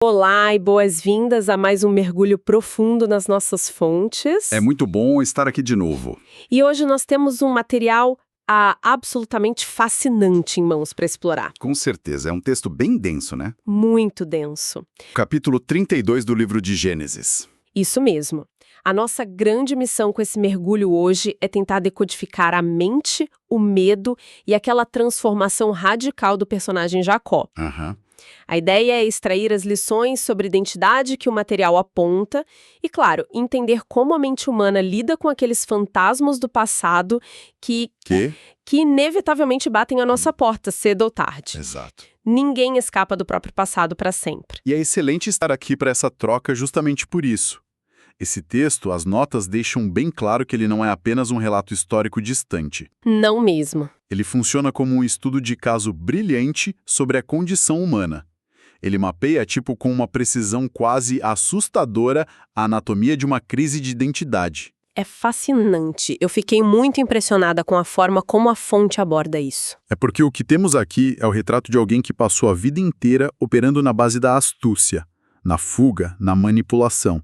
Olá e boas-vindas a mais um mergulho profundo nas nossas fontes. É muito bom estar aqui de novo. E hoje nós temos um material absolutamente fascinante em mãos para explorar. Com certeza, é um texto bem denso, né? Muito denso. Capítulo 32 do livro de Gênesis. Isso mesmo. A nossa grande missão com esse mergulho hoje é tentar decodificar a mente, o medo e aquela transformação radical do personagem Jacó. Aham. A ideia é extrair as lições sobre identidade que o material aponta e, claro, entender como a mente humana lida com aqueles fantasmas do passado que inevitavelmente batem à nossa porta cedo ou tarde. Exato. Ninguém escapa do próprio passado para sempre. E é excelente estar aqui para essa troca justamente por isso. Esse texto, as notas deixam bem claro que ele não é apenas um relato histórico distante. Não mesmo. Ele funciona como um estudo de caso brilhante sobre a condição humana. Ele mapeia, com uma precisão quase assustadora, a anatomia de uma crise de identidade. É fascinante. Eu fiquei muito impressionada com a forma como a fonte aborda isso. É porque o que temos aqui é o retrato de alguém que passou a vida inteira operando na base da astúcia, na fuga, na manipulação.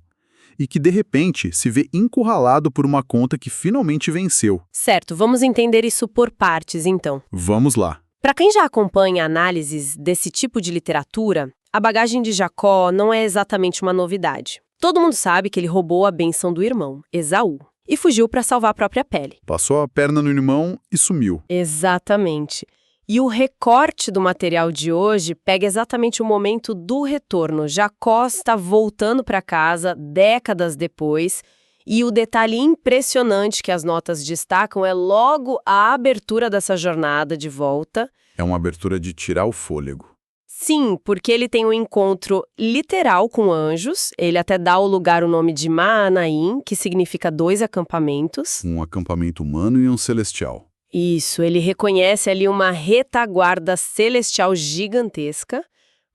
E que, de repente, se vê encurralado por uma conta que finalmente venceu. Certo, vamos entender isso por partes, então. Vamos lá. Para quem já acompanha análises desse tipo de literatura, a bagagem de Jacó não é exatamente uma novidade. Todo mundo sabe que ele roubou a bênção do irmão, Esaú, e fugiu para salvar a própria pele. Passou a perna no irmão e sumiu. Exatamente. E o recorte do material de hoje pega exatamente o momento do retorno. Jacó está voltando para casa décadas depois, e o detalhe impressionante que as notas destacam é logo a abertura dessa jornada de volta. É uma abertura de tirar o fôlego. Sim, porque ele tem um encontro literal com anjos, ele até dá ao lugar o nome de Maanaim, que significa 2 acampamentos. Um acampamento humano e um celestial. Isso, ele reconhece ali uma retaguarda celestial gigantesca,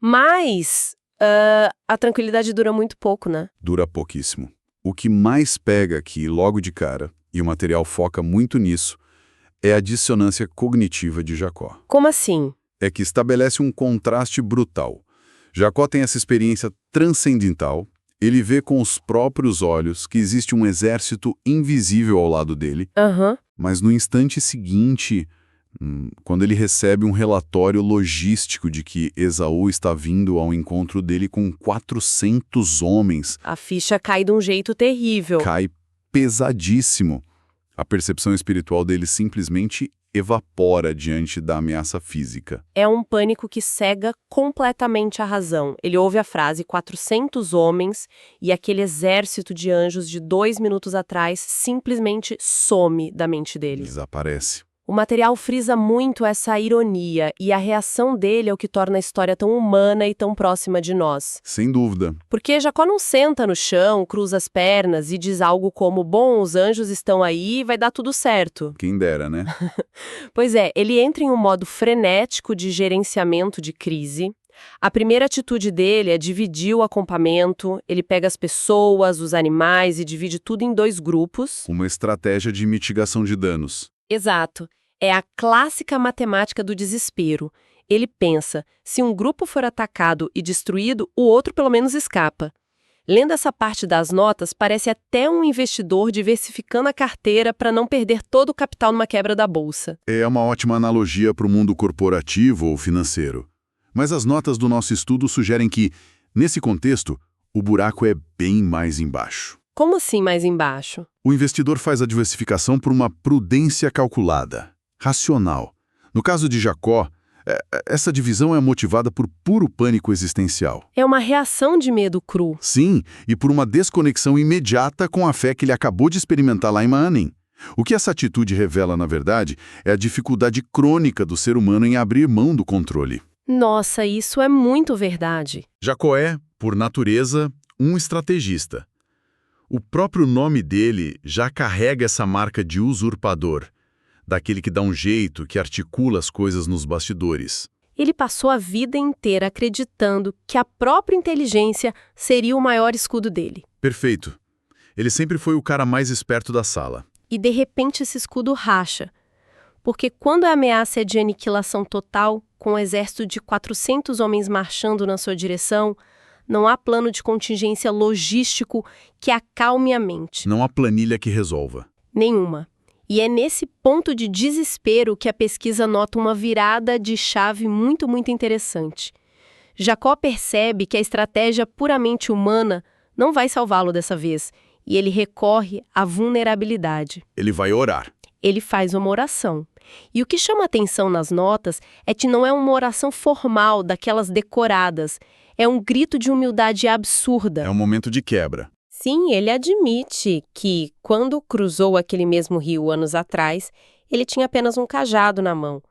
mas a tranquilidade dura muito pouco, né? Dura pouquíssimo. O que mais pega aqui, logo de cara, e o material foca muito nisso, é a dissonância cognitiva de Jacó. Como assim? É que estabelece um contraste brutal. Jacó tem essa experiência transcendental, ele vê com os próprios olhos que existe um exército invisível ao lado dele, mas no instante seguinte, quando ele recebe um relatório logístico de que Esaú está vindo ao encontro dele com 400 homens, A ficha cai de um jeito terrível. cai pesadíssimo. A percepção espiritual dele simplesmente evapora diante da ameaça física. É um pânico que cega completamente a razão. Ele ouve a frase 400 homens e aquele exército de anjos de 2 minutos atrás simplesmente some da mente dele. Desaparece. O material frisa muito essa ironia e a reação dele é o que torna a história tão humana e tão próxima de nós. Sem dúvida. Porque Jacó não senta no chão, cruza as pernas e diz algo como, bom, os anjos estão aí, vai dar tudo certo. Quem dera, né? Pois é, ele entra em um modo frenético de gerenciamento de crise. A primeira atitude dele é dividir o acampamento, ele pega as pessoas, os animais e divide tudo em 2 grupos. Uma estratégia de mitigação de danos. Exato. É a clássica matemática do desespero. Ele pensa, se um grupo for atacado e destruído, o outro pelo menos escapa. Lendo essa parte das notas, parece até um investidor diversificando a carteira para não perder todo o capital numa quebra da bolsa. É uma ótima analogia para o mundo corporativo ou financeiro. Mas as notas do nosso estudo sugerem que, nesse contexto, o buraco é bem mais embaixo. Como assim mais embaixo? O investidor faz a diversificação por uma prudência calculada, racional. No caso de Jacó, essa divisão é motivada por puro pânico existencial. É uma reação de medo cru. Sim, e por uma desconexão imediata com a fé que ele acabou de experimentar lá em Maanim. O que essa atitude revela, na verdade, é a dificuldade crônica do ser humano em abrir mão do controle. Nossa, isso é muito verdade. Jacó é, por natureza, um estrategista. O próprio nome dele já carrega essa marca de usurpador, daquele que dá um jeito, que articula as coisas nos bastidores. Ele passou a vida inteira acreditando que a própria inteligência seria o maior escudo dele. Perfeito. Ele sempre foi o cara mais esperto da sala. E de repente esse escudo racha. Porque quando a ameaça é de aniquilação total, com um exército de 400 homens marchando na sua direção, Não há plano de contingência logístico que acalme a mente. Não há planilha que resolva. Nenhuma. E é nesse ponto de desespero que a pesquisa nota uma virada de chave muito, muito interessante. Jacó percebe que a estratégia puramente humana não vai salvá-lo dessa vez, e ele recorre à vulnerabilidade. Ele vai orar. Ele faz uma oração. E o que chama atenção nas notas é que não é uma oração formal, daquelas decoradas. É um grito de humildade absurda. É um momento de quebra. Sim, ele admite que, quando cruzou aquele mesmo rio anos atrás, ele tinha apenas um cajado na mão.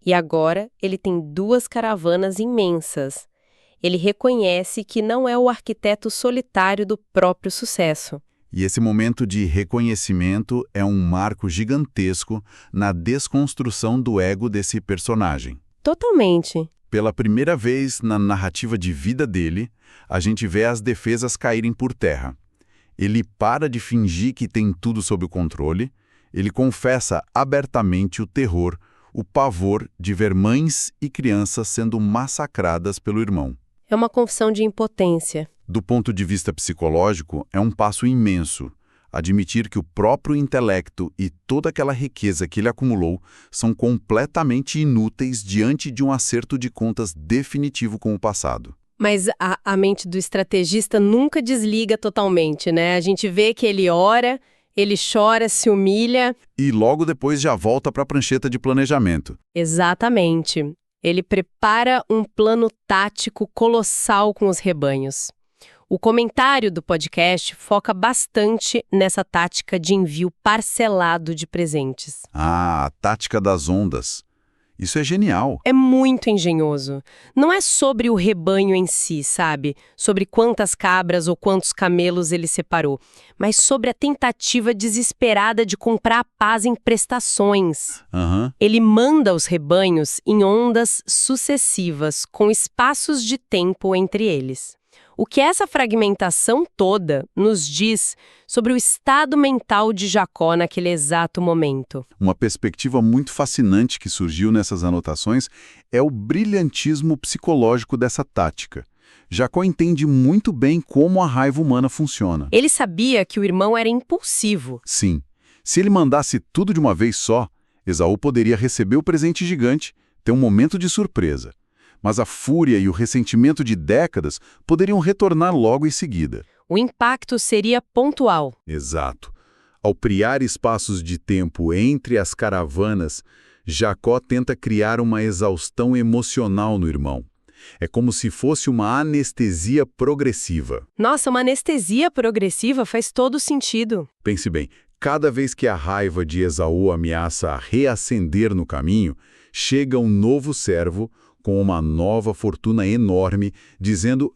E agora ele tem 2 caravanas imensas. Ele reconhece que não é o arquiteto solitário do próprio sucesso. E esse momento de reconhecimento é um marco gigantesco na desconstrução do ego desse personagem. Totalmente. Pela primeira vez na narrativa de vida dele, a gente vê as defesas caírem por terra. Ele para de fingir que tem tudo sob o controle, ele confessa abertamente o terror, o pavor de ver mães e crianças sendo massacradas pelo irmão. É uma confissão de impotência. Do ponto de vista psicológico, é um passo imenso. Admitir que o próprio intelecto e toda aquela riqueza que ele acumulou são completamente inúteis diante de um acerto de contas definitivo com o passado. Mas a mente do estrategista nunca desliga totalmente, né? A gente vê que ele ora, ele chora, se humilha. E logo depois já volta para a prancheta de planejamento. Exatamente. Ele prepara um plano tático colossal com os rebanhos. O comentário do podcast foca bastante nessa tática de envio parcelado de presentes. Ah, a tática das ondas. Isso é genial. É muito engenhoso. Não é sobre o rebanho em si, sabe? Sobre quantas cabras ou quantos camelos ele separou, mas sobre a tentativa desesperada de comprar a paz em prestações. Ele manda os rebanhos em ondas sucessivas, com espaços de tempo entre eles. O que essa fragmentação toda nos diz sobre o estado mental de Jacó naquele exato momento? Uma perspectiva muito fascinante que surgiu nessas anotações é o brilhantismo psicológico dessa tática. Jacó entende muito bem como a raiva humana funciona. Ele sabia que o irmão era impulsivo. Sim. Se ele mandasse tudo de uma vez só, Esaú poderia receber o presente gigante, ter um momento de surpresa. Mas a fúria e o ressentimento de décadas poderiam retornar logo em seguida. O impacto seria pontual. Exato. Ao criar espaços de tempo entre as caravanas, Jacó tenta criar uma exaustão emocional no irmão. É como se fosse uma anestesia progressiva. Nossa, uma anestesia progressiva faz todo sentido. Pense bem, cada vez que a raiva de Esaú ameaça reacender no caminho, chega um novo servo com uma nova fortuna enorme, dizendo,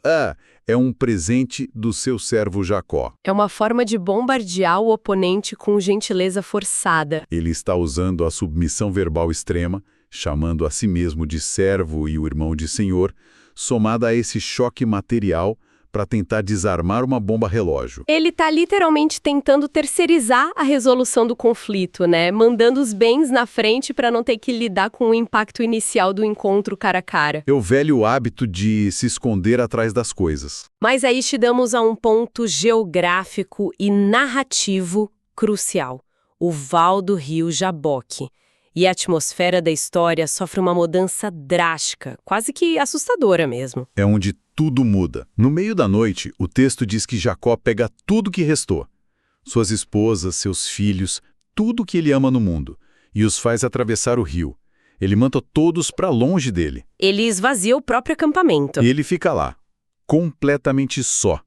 é um presente do seu servo Jacó. É uma forma de bombardear o oponente com gentileza forçada. Ele está usando a submissão verbal extrema, chamando a si mesmo de servo e o irmão de senhor, somada a esse choque material para tentar desarmar uma bomba relógio. Ele está literalmente tentando terceirizar a resolução do conflito, né? Mandando os bens na frente para não ter que lidar com o impacto inicial do encontro cara a cara. É o velho hábito de se esconder atrás das coisas. Mas aí chegamos a um ponto geográfico e narrativo crucial: o Val do Rio Jaboque. E a atmosfera da história sofre uma mudança drástica, quase que assustadora mesmo. É onde tudo muda. No meio da noite, o texto diz que Jacó pega tudo que restou. Suas esposas, seus filhos, tudo que ele ama no mundo, e os faz atravessar o rio. Ele manda todos para longe dele. Ele esvazia o próprio acampamento. E ele fica lá, completamente só,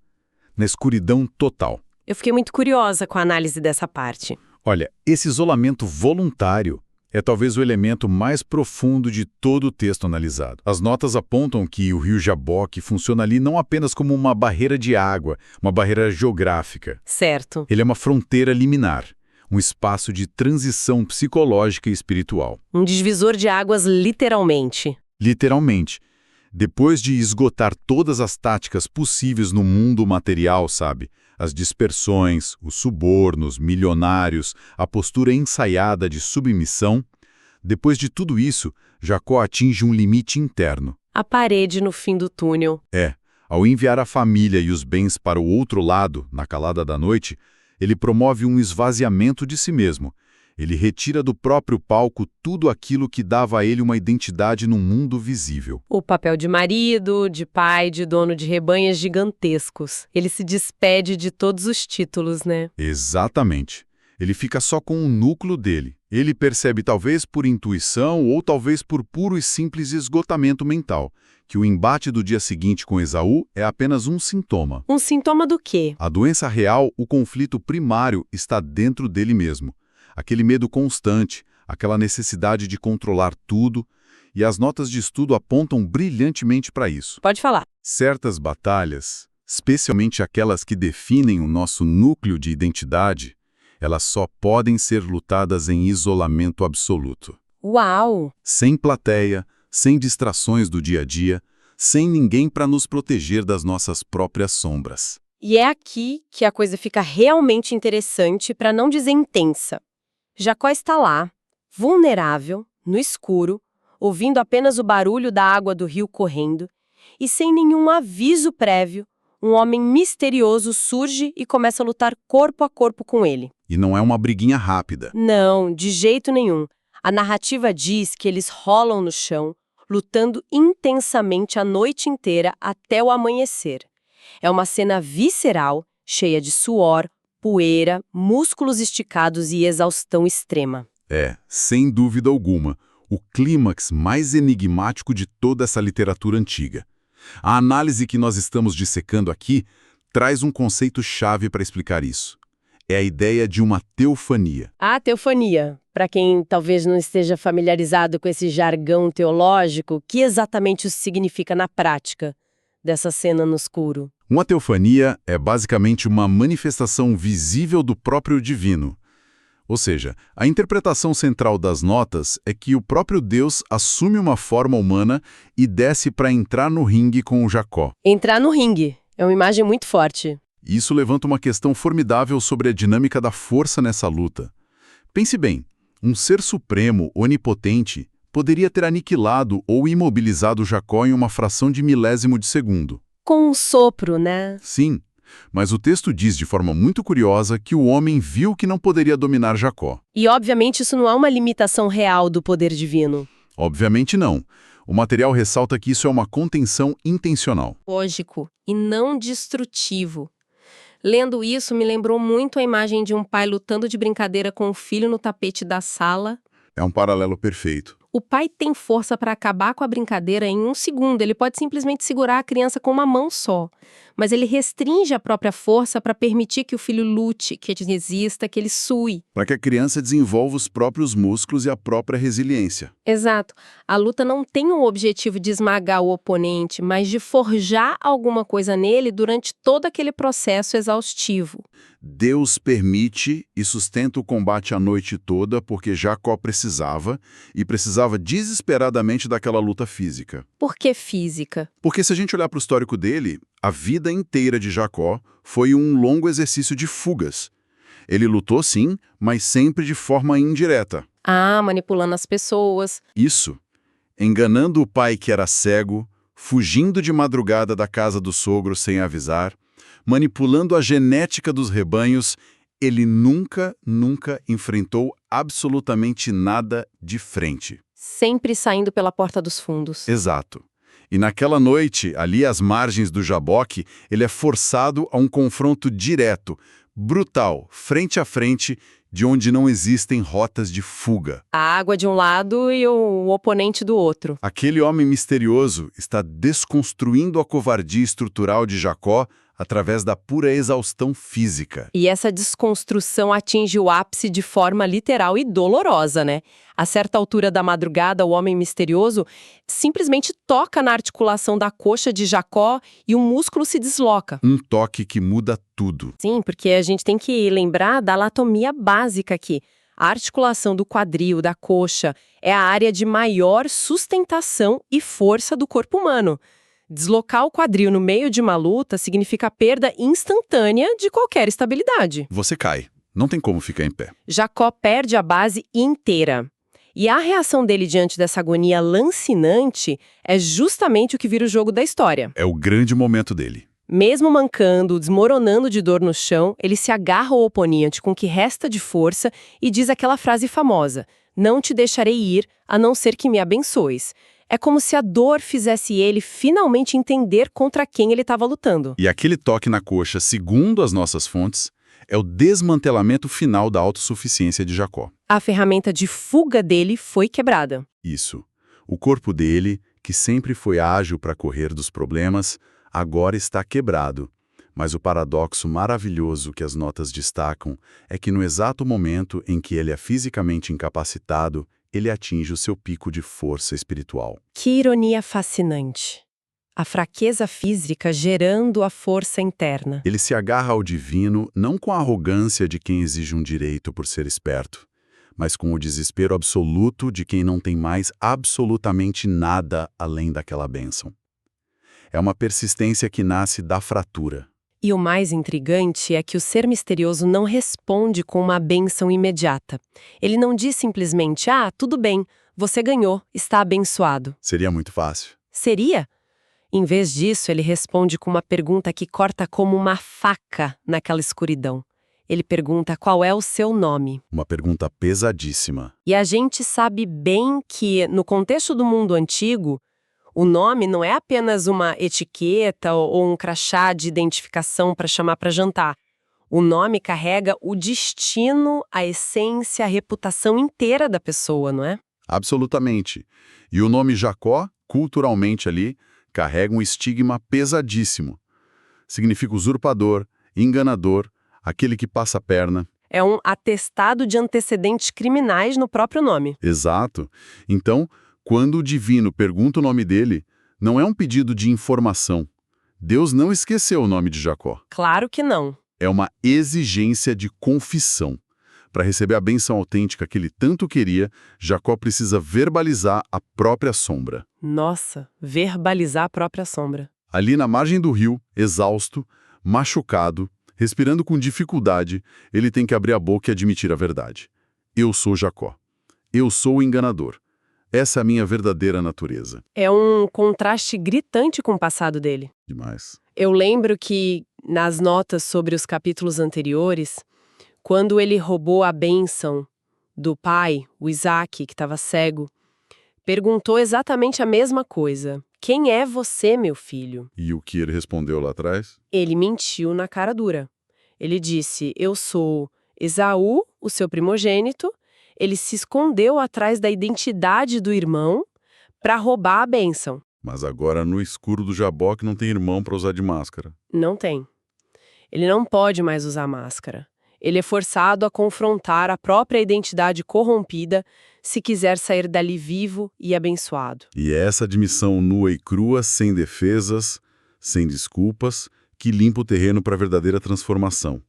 na escuridão total. Eu fiquei muito curiosa com a análise dessa parte. Olha, esse isolamento voluntário é talvez o elemento mais profundo de todo o texto analisado. As notas apontam que o rio Jaboque funciona ali não apenas como uma barreira de água, uma barreira geográfica. Certo. Ele é uma fronteira liminar, um espaço de transição psicológica e espiritual. Um divisor de águas, literalmente. Literalmente. Depois de esgotar todas as táticas possíveis no mundo material, sabe? As dispersões, os subornos, milionários, a postura ensaiada de submissão. Depois de tudo isso, Jacó atinge um limite interno. A parede no fim do túnel. Ao enviar a família e os bens para o outro lado, na calada da noite, ele promove um esvaziamento de si mesmo. Ele retira do próprio palco tudo aquilo que dava a ele uma identidade no mundo visível. O papel de marido, de pai, de dono de rebanhos gigantescos. Ele se despede de todos os títulos, né? Exatamente. Ele fica só com o núcleo dele. Ele percebe, talvez por intuição ou talvez por puro e simples esgotamento mental, que o embate do dia seguinte com Esaú é apenas um sintoma. Um sintoma do quê? A doença real, o conflito primário, está dentro dele mesmo. Aquele medo constante, aquela necessidade de controlar tudo, e as notas de estudo apontam brilhantemente para isso. Pode falar. Certas batalhas, especialmente aquelas que definem o nosso núcleo de identidade, elas só podem ser lutadas em isolamento absoluto. Uau! Sem plateia, sem distrações do dia a dia, sem ninguém para nos proteger das nossas próprias sombras. E é aqui que a coisa fica realmente interessante, para não dizer intensa. Jacó está lá, vulnerável, no escuro, ouvindo apenas o barulho da água do rio correndo, e sem nenhum aviso prévio, um homem misterioso surge e começa a lutar corpo a corpo com ele. E não é uma briguinha rápida. Não, de jeito nenhum. A narrativa diz que eles rolam no chão, lutando intensamente a noite inteira até o amanhecer. É uma cena visceral, cheia de suor, poeira, músculos esticados e exaustão extrema. É, sem dúvida alguma, o clímax mais enigmático de toda essa literatura antiga. A análise que nós estamos dissecando aqui traz um conceito-chave para explicar isso. É a ideia de uma teofania. A teofania, para quem talvez não esteja familiarizado com esse jargão teológico, o que exatamente isso significa na prática dessa cena no escuro? Uma teofania é basicamente uma manifestação visível do próprio divino. Ou seja, a interpretação central das notas é que o próprio Deus assume uma forma humana e desce para entrar no ringue com o Jacó. Entrar no ringue é uma imagem muito forte. Isso levanta uma questão formidável sobre a dinâmica da força nessa luta. Pense bem, um ser supremo, onipotente, poderia ter aniquilado ou imobilizado Jacó em uma fração de milésimo de segundo. Com um sopro, né? Sim, mas o texto diz de forma muito curiosa que o homem viu que não poderia dominar Jacó. E, obviamente, isso não é uma limitação real do poder divino. Obviamente não. O material ressalta que isso é uma contenção intencional. Lógico, e não destrutivo. Lendo isso, me lembrou muito a imagem de um pai lutando de brincadeira com o filho no tapete da sala. É um paralelo perfeito. O pai tem força para acabar com a brincadeira em um segundo. Ele pode simplesmente segurar a criança com uma mão só. Mas ele restringe a própria força para permitir que o filho lute, que ele resista, que ele sue. Para que a criança desenvolva os próprios músculos e a própria resiliência. Exato. A luta não tem o objetivo de esmagar o oponente, mas de forjar alguma coisa nele durante todo aquele processo exaustivo. Deus permite e sustenta o combate a noite toda porque Jacó precisava, e precisava desesperadamente daquela luta física. Por que física? Porque se a gente olhar para o histórico dele, a vida inteira de Jacó foi um longo exercício de fugas. Ele lutou sim, mas sempre de forma indireta. Ah, manipulando as pessoas. Isso. Enganando o pai que era cego, fugindo de madrugada da casa do sogro sem avisar, manipulando a genética dos rebanhos, ele nunca enfrentou absolutamente nada de frente. Sempre saindo pela porta dos fundos. Exato. E naquela noite, ali às margens do Jaboque, ele é forçado a um confronto direto, brutal, frente a frente, de onde não existem rotas de fuga. A água de um lado e o oponente do outro. Aquele homem misterioso está desconstruindo a covardia estrutural de Jacó através da pura exaustão física. E essa desconstrução atinge o ápice de forma literal e dolorosa, né? A certa altura da madrugada, o homem misterioso simplesmente toca na articulação da coxa de Jacó e o músculo se desloca. Um toque que muda tudo. Sim, porque a gente tem que lembrar da anatomia básica aqui. A articulação do quadril, da coxa, é a área de maior sustentação e força do corpo humano. Deslocar o quadril no meio de uma luta significa a perda instantânea de qualquer estabilidade. Você cai. Não tem como ficar em pé. Jacó perde a base inteira. E a reação dele diante dessa agonia lancinante é justamente o que vira o jogo da história. É o grande momento dele. Mesmo mancando, desmoronando de dor no chão, ele se agarra ao oponente com o que resta de força e diz aquela frase famosa: "Não te deixarei ir, a não ser que me abençoes." É como se a dor fizesse ele finalmente entender contra quem ele estava lutando. E aquele toque na coxa, segundo as nossas fontes, é o desmantelamento final da autossuficiência de Jacó. A ferramenta de fuga dele foi quebrada. Isso. O corpo dele, que sempre foi ágil para correr dos problemas, agora está quebrado. Mas o paradoxo maravilhoso que as notas destacam é que no exato momento em que ele é fisicamente incapacitado, ele atinge o seu pico de força espiritual. Que ironia fascinante. A fraqueza física gerando a força interna. Ele se agarra ao divino não com a arrogância de quem exige um direito por ser esperto, mas com o desespero absoluto de quem não tem mais absolutamente nada além daquela bênção. É uma persistência que nasce da fratura. E o mais intrigante é que o ser misterioso não responde com uma bênção imediata. Ele não diz simplesmente: "Ah, tudo bem, você ganhou, está abençoado." Seria muito fácil. Seria? Em vez disso, ele responde com uma pergunta que corta como uma faca naquela escuridão. Ele pergunta qual é o seu nome. Uma pergunta pesadíssima. E a gente sabe bem que, no contexto do mundo antigo, o nome não é apenas uma etiqueta ou um crachá de identificação para chamar para jantar. O nome carrega o destino, a essência, a reputação inteira da pessoa, não é? Absolutamente. E o nome Jacó, culturalmente ali, carrega um estigma pesadíssimo. Significa usurpador, enganador, aquele que passa a perna. É um atestado de antecedentes criminais no próprio nome. Exato. Então, quando o divino pergunta o nome dele, não é um pedido de informação. Deus não esqueceu o nome de Jacó. Claro que não. É uma exigência de confissão. Para receber a bênção autêntica que ele tanto queria, Jacó precisa verbalizar a própria sombra. Nossa, verbalizar a própria sombra. Ali na margem do rio, exausto, machucado, respirando com dificuldade, ele tem que abrir a boca e admitir a verdade. Eu sou Jacó. Eu sou o enganador. Essa é a minha verdadeira natureza. É um contraste gritante com o passado dele. Demais. Eu lembro que, nas notas sobre os capítulos anteriores, quando ele roubou a bênção do pai, o Isaac, que estava cego, perguntou exatamente a mesma coisa. Quem é você, meu filho? E o que ele respondeu lá atrás? Ele mentiu na cara dura. Ele disse: eu sou Esaú, o seu primogênito. Ele se escondeu atrás da identidade do irmão para roubar a bênção. Mas agora no escuro do Jaboque não tem irmão para usar de máscara. Não tem. Ele não pode mais usar máscara. Ele é forçado a confrontar a própria identidade corrompida se quiser sair dali vivo e abençoado. E é essa admissão nua e crua, sem defesas, sem desculpas, que limpa o terreno para a verdadeira transformação.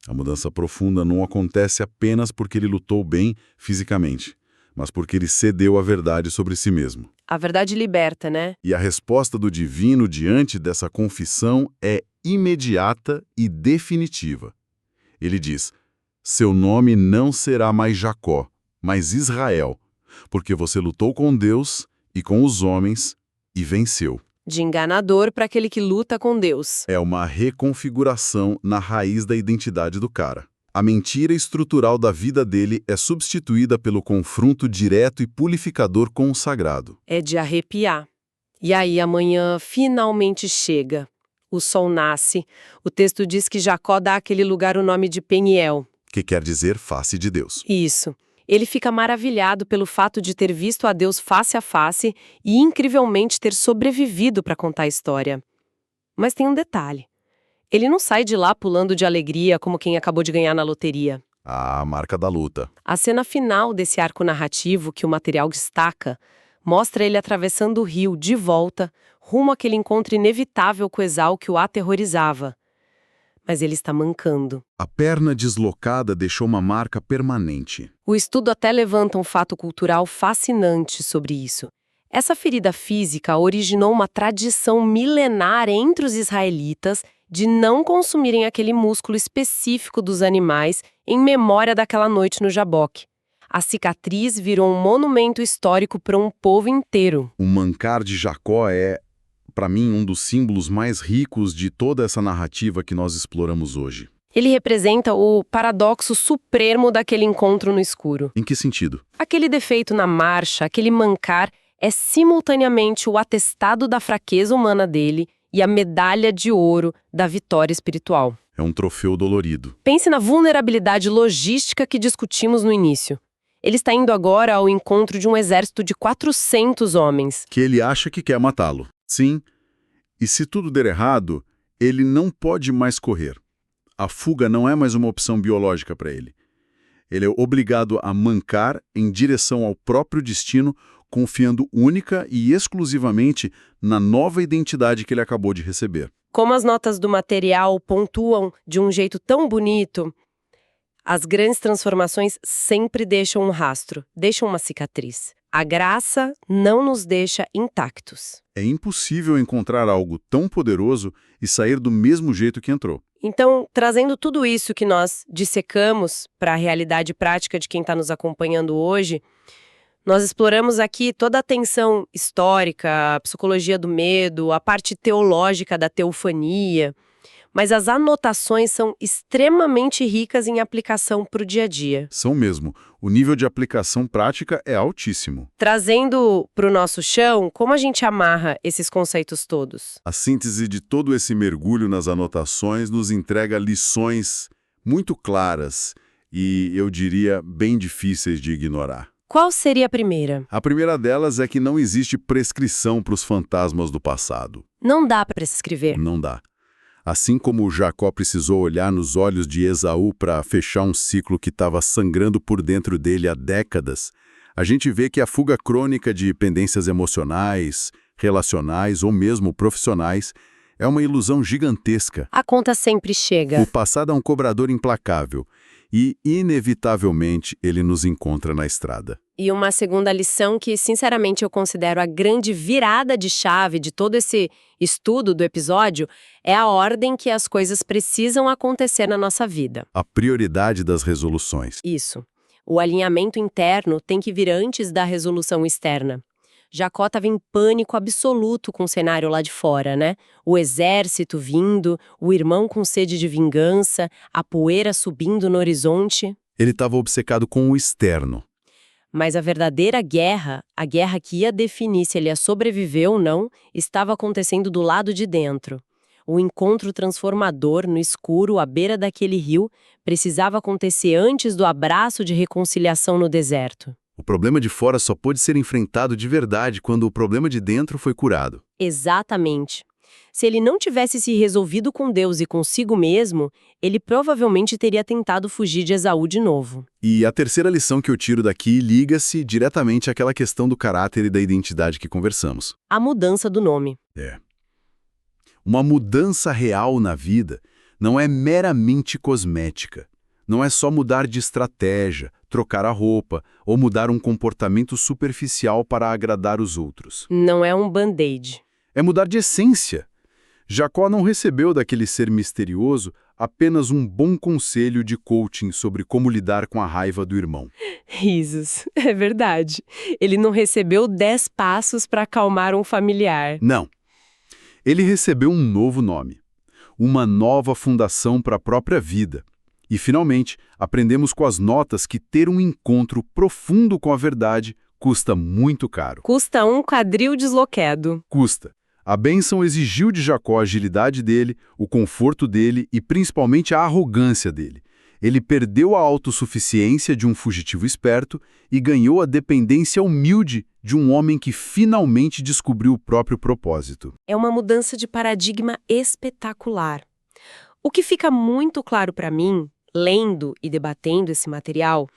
A mudança profunda não acontece apenas porque ele lutou bem fisicamente, mas porque ele cedeu à verdade sobre si mesmo. A verdade liberta, né? E a resposta do divino diante dessa confissão é imediata e definitiva. Ele diz: seu nome não será mais Jacó, mas Israel, porque você lutou com Deus e com os homens e venceu. De enganador para aquele que luta com Deus. É uma reconfiguração na raiz da identidade do cara. A mentira estrutural da vida dele é substituída pelo confronto direto e purificador com o sagrado. É de arrepiar. E aí amanhã finalmente chega. O sol nasce. O texto diz que Jacó dá àquele lugar o nome de Peniel. Que quer dizer face de Deus. Isso. Ele fica maravilhado pelo fato de ter visto a Deus face a face e, incrivelmente, ter sobrevivido para contar a história. Mas tem um detalhe. Ele não sai de lá pulando de alegria como quem acabou de ganhar na loteria. A marca da luta. A cena final desse arco narrativo que o material destaca mostra ele atravessando o rio de volta, rumo àquele encontro inevitável com Esau que o aterrorizava. Mas ele está mancando. A perna deslocada deixou uma marca permanente. O estudo até levanta um fato cultural fascinante sobre isso. Essa ferida física originou uma tradição milenar entre os israelitas de não consumirem aquele músculo específico dos animais em memória daquela noite no Jaboque. A cicatriz virou um monumento histórico para um povo inteiro. O mancar de Jacó é, para mim, um dos símbolos mais ricos de toda essa narrativa que nós exploramos hoje. Ele representa o paradoxo supremo daquele encontro no escuro. Em que sentido? Aquele defeito na marcha, aquele mancar, é simultaneamente o atestado da fraqueza humana dele e a medalha de ouro da vitória espiritual. É um troféu dolorido. Pense na vulnerabilidade logística que discutimos no início. Ele está indo agora ao encontro de um exército de 400 homens. Que ele acha que quer matá-lo. Sim. E se tudo der errado, ele não pode mais correr. A fuga não é mais uma opção biológica para ele. Ele é obrigado a mancar em direção ao próprio destino, confiando única e exclusivamente na nova identidade que ele acabou de receber. Como as notas do material pontuam de um jeito tão bonito, as grandes transformações sempre deixam um rastro, deixam uma cicatriz. A graça não nos deixa intactos. É impossível encontrar algo tão poderoso e sair do mesmo jeito que entrou. Então, trazendo tudo isso que nós dissecamos para a realidade prática de quem está nos acompanhando hoje, nós exploramos aqui toda a tensão histórica, a psicologia do medo, a parte teológica da teofania, mas as anotações são extremamente ricas em aplicação para o dia a dia. São mesmo. O nível de aplicação prática é altíssimo. Trazendo para o nosso chão, como a gente amarra esses conceitos todos? A síntese de todo esse mergulho nas anotações nos entrega lições muito claras e, eu diria, bem difíceis de ignorar. Qual seria a primeira? A primeira delas é que não existe prescrição para os fantasmas do passado. Não dá para prescrever. Não dá. Assim como Jacó precisou olhar nos olhos de Esaú para fechar um ciclo que estava sangrando por dentro dele há décadas, a gente vê que a fuga crônica de pendências emocionais, relacionais ou mesmo profissionais é uma ilusão gigantesca. A conta sempre chega. O passado é um cobrador implacável e, inevitavelmente, ele nos encontra na estrada. E uma segunda lição que, sinceramente, eu considero a grande virada de chave de todo esse estudo do episódio é a ordem que as coisas precisam acontecer na nossa vida. A prioridade das resoluções. Isso. O alinhamento interno tem que vir antes da resolução externa. Jacó estava em pânico absoluto com o cenário lá de fora, né? O exército vindo, o irmão com sede de vingança, a poeira subindo no horizonte. Ele estava obcecado com o externo. Mas a verdadeira guerra, a guerra que ia definir se ele ia sobreviver ou não, estava acontecendo do lado de dentro. O encontro transformador no escuro à beira daquele rio precisava acontecer antes do abraço de reconciliação no deserto. O problema de fora só pôde ser enfrentado de verdade quando o problema de dentro foi curado. Exatamente. Se ele não tivesse se resolvido com Deus e consigo mesmo, ele provavelmente teria tentado fugir de Esaú de novo. E a terceira lição que eu tiro daqui liga-se diretamente àquela questão do caráter e da identidade que conversamos. A mudança do nome. Uma mudança real na vida não é meramente cosmética. Não é só mudar de estratégia, trocar a roupa ou mudar um comportamento superficial para agradar os outros. Não é um band-aid. É mudar de essência. Jacó não recebeu daquele ser misterioso apenas um bom conselho de coaching sobre como lidar com a raiva do irmão. Risos. É verdade. Ele não recebeu 10 passos para acalmar um familiar. Não. Ele recebeu um novo nome. Uma nova fundação para a própria vida. E, finalmente, aprendemos com as notas que ter um encontro profundo com a verdade custa muito caro. Custa um quadril deslocado. Custa. A bênção exigiu de Jacó a agilidade dele, o conforto dele e principalmente a arrogância dele. Ele perdeu a autossuficiência de um fugitivo esperto e ganhou a dependência humilde de um homem que finalmente descobriu o próprio propósito. É uma mudança de paradigma espetacular. O que fica muito claro para mim, lendo e debatendo esse material,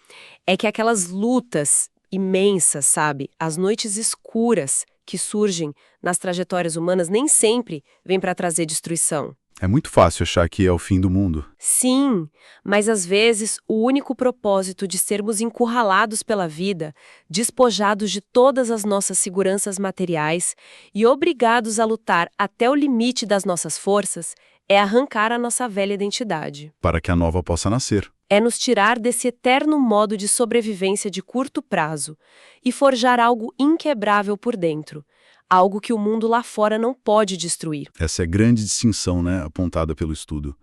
é que aquelas lutas imensas, sabe? As noites escuras que surgem nas trajetórias humanas nem sempre vêm para trazer destruição. É muito fácil achar que é o fim do mundo. Sim, mas às vezes o único propósito de sermos encurralados pela vida, despojados de todas as nossas seguranças materiais e obrigados a lutar até o limite das nossas forças, é arrancar a nossa velha identidade. Para que a nova possa nascer. É nos tirar desse eterno modo de sobrevivência de curto prazo e forjar algo inquebrável por dentro, algo que o mundo lá fora não pode destruir. Essa é a grande distinção, né, apontada pelo estudo.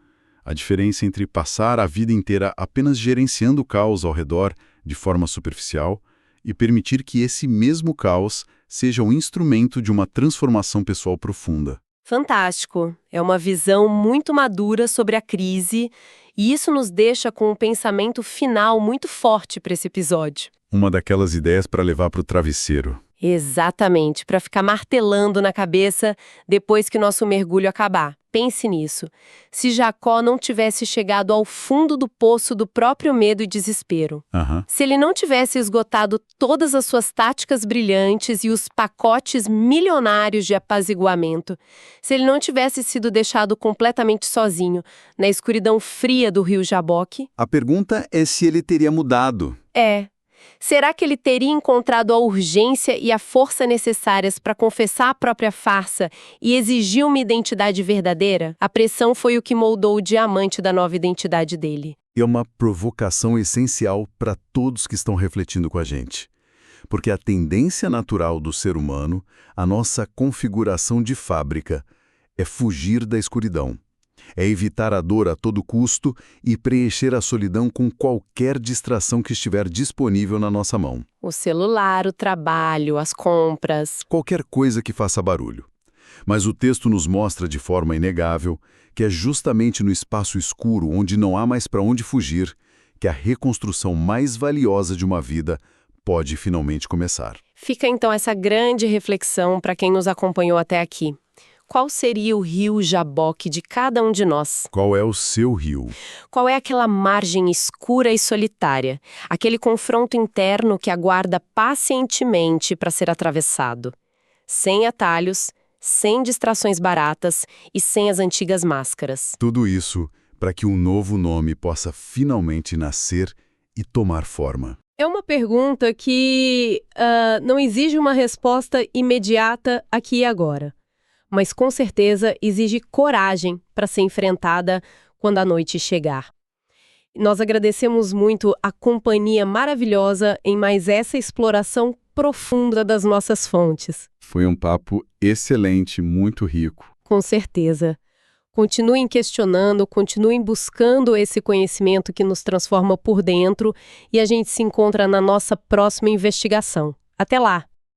A diferença entre passar a vida inteira apenas gerenciando o caos ao redor de forma superficial e permitir que esse mesmo caos seja um instrumento de uma transformação pessoal profunda. Fantástico! É uma visão muito madura sobre a crise e isso nos deixa com um pensamento final muito forte para esse episódio. Uma daquelas ideias para levar para o travesseiro. Exatamente, para ficar martelando na cabeça depois que nosso mergulho acabar. Pense nisso. Se Jacó não tivesse chegado ao fundo do poço do próprio medo e desespero, se ele não tivesse esgotado todas as suas táticas brilhantes e os pacotes milionários de apaziguamento, se ele não tivesse sido deixado completamente sozinho na escuridão fria do rio Jaboque... A pergunta é se ele teria mudado. Será que ele teria encontrado a urgência e a força necessárias para confessar a própria farsa e exigir uma identidade verdadeira? A pressão foi o que moldou o diamante da nova identidade dele. É uma provocação essencial para todos que estão refletindo com a gente. Porque a tendência natural do ser humano, a nossa configuração de fábrica, é fugir da escuridão. É evitar a dor a todo custo e preencher a solidão com qualquer distração que estiver disponível na nossa mão. O celular, o trabalho, as compras. Qualquer coisa que faça barulho. Mas o texto nos mostra de forma inegável que é justamente no espaço escuro, onde não há mais para onde fugir, que a reconstrução mais valiosa de uma vida pode finalmente começar. Fica então essa grande reflexão para quem nos acompanhou até aqui. Qual seria o rio Jaboque de cada um de nós? Qual é o seu rio? Qual é aquela margem escura e solitária? Aquele confronto interno que aguarda pacientemente para ser atravessado? Sem atalhos, sem distrações baratas e sem as antigas máscaras. Tudo isso para que um novo nome possa finalmente nascer e tomar forma. É uma pergunta que não exige uma resposta imediata aqui e agora. Mas com certeza exige coragem para ser enfrentada quando a noite chegar. Nós agradecemos muito a companhia maravilhosa em mais essa exploração profunda das nossas fontes. Foi um papo excelente, muito rico. Com certeza. Continuem questionando, continuem buscando esse conhecimento que nos transforma por dentro e a gente se encontra na nossa próxima investigação. Até lá!